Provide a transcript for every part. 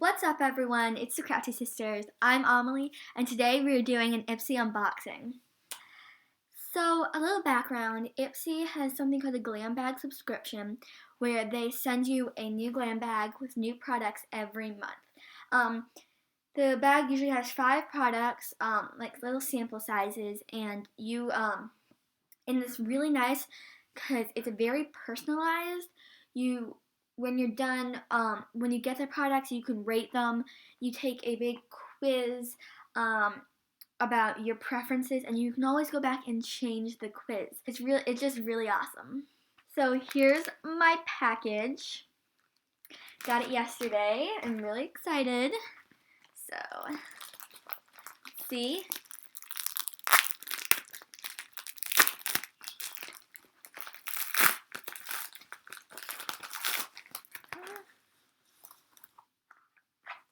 What's up everyone, it's the Crafty Sisters. I'm Amelie and today we're doing an IPSY unboxing. So a little background, IPSY has something called a glam bag subscription where they send you a new glam bag with new products every month. The bag usually has 5 products, like little sample sizes, and and it's really nice because it's very personalized. When you're done, when you get the products, you can rate them. You take a big quiz about your preferences, and you can always go back and change the quiz. It's just really awesome. So here's my package. Got it yesterday. I'm really excited. So, see?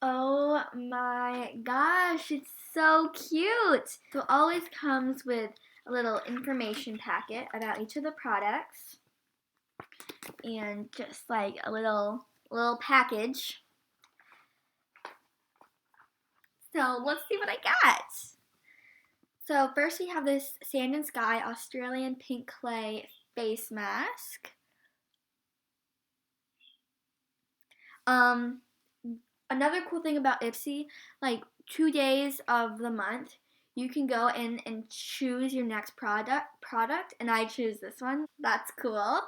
Oh my gosh, it's so cute! So it always comes with a little information packet about each of the products and just like a little package. So let's see what I got. So first we have this Sand and Sky Australian Pink Clay face mask. Another cool thing about IPSY, like 2 days of the month, you can go in and choose your next product, and I choose this one. That's cool.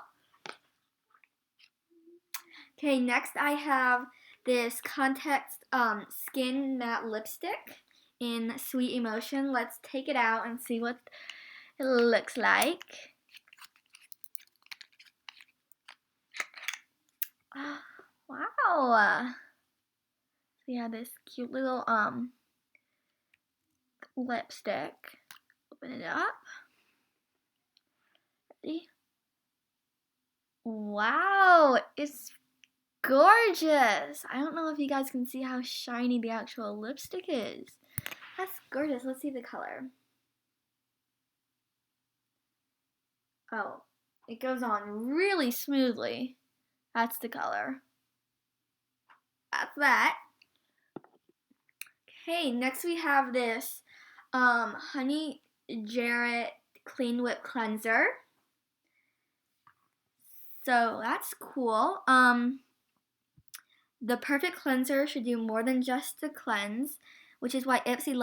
Okay, next I have this Context Skin Matte Lipstick in Sweet Emotion. Let's take it out and see what it looks like. Wow. We have this cute little lipstick. Open it up. Ready? Wow, it's gorgeous. I don't know if you guys can see how shiny the actual lipstick is. That's gorgeous. Let's see the color. Oh, it goes on really smoothly. That's the color. That's that. Okay, next we have this Honey Jarrett Clean Whip Cleanser. So that's cool. The perfect cleanser should do more than just to cleanse, which is why IPSY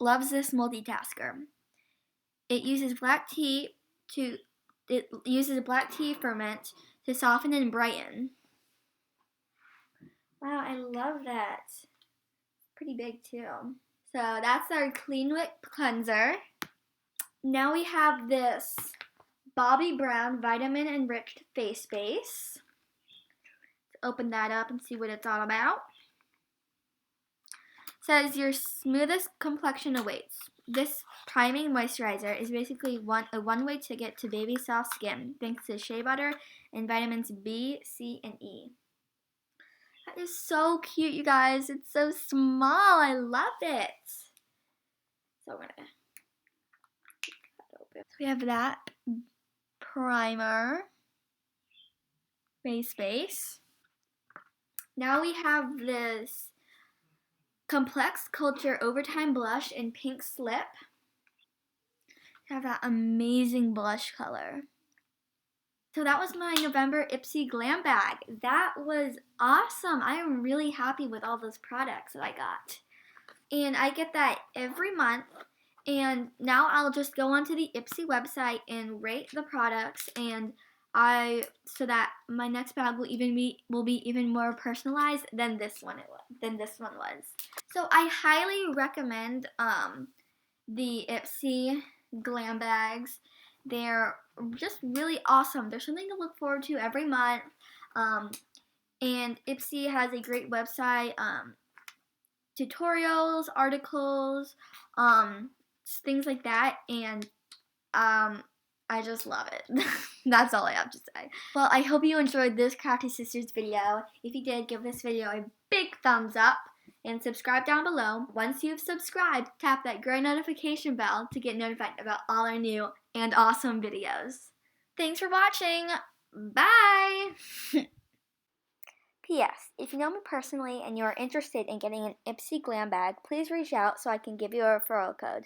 loves this multitasker. It uses black tea ferment to soften and brighten. Wow, I love that. Pretty big too. So that's our Clean Whip cleanser. Now we have this Bobbi Brown Vitamin Enriched Face Base. Let's open that up and see what it's all about. It says your smoothest complexion awaits. This priming moisturizer is basically a one-way ticket to baby soft skin thanks to shea butter and vitamins B, C, and E. That is so cute, you guys. It's so small. I love it. So we're gonna cut it open. So we have that primer, face base. Now we have this Complex Culture Overtime Blush in Pink Slip. We have that amazing blush color. So that was my November IPSY glam bag. That was awesome. I am really happy with all those products that I got. And I get that every month. And now I'll just go onto the IPSY website and rate the products, and so that my next bag will be even more personalized than this one was. So I highly recommend the IPSY glam bags. They're just really awesome. There's something to look forward to every month. And IPSY has a great website, tutorials, articles, things like that, and I just love it. That's all I have to say. Well, I hope you enjoyed this Crafty Sisters video. If you did, give this video a big thumbs up and subscribe down below. Once you've subscribed, tap that gray notification bell to get notified about all our new and awesome videos. Thanks for watching. Bye! P.S. If you know me personally and you are interested in getting an IPSY glam bag, please reach out so I can give you a referral code.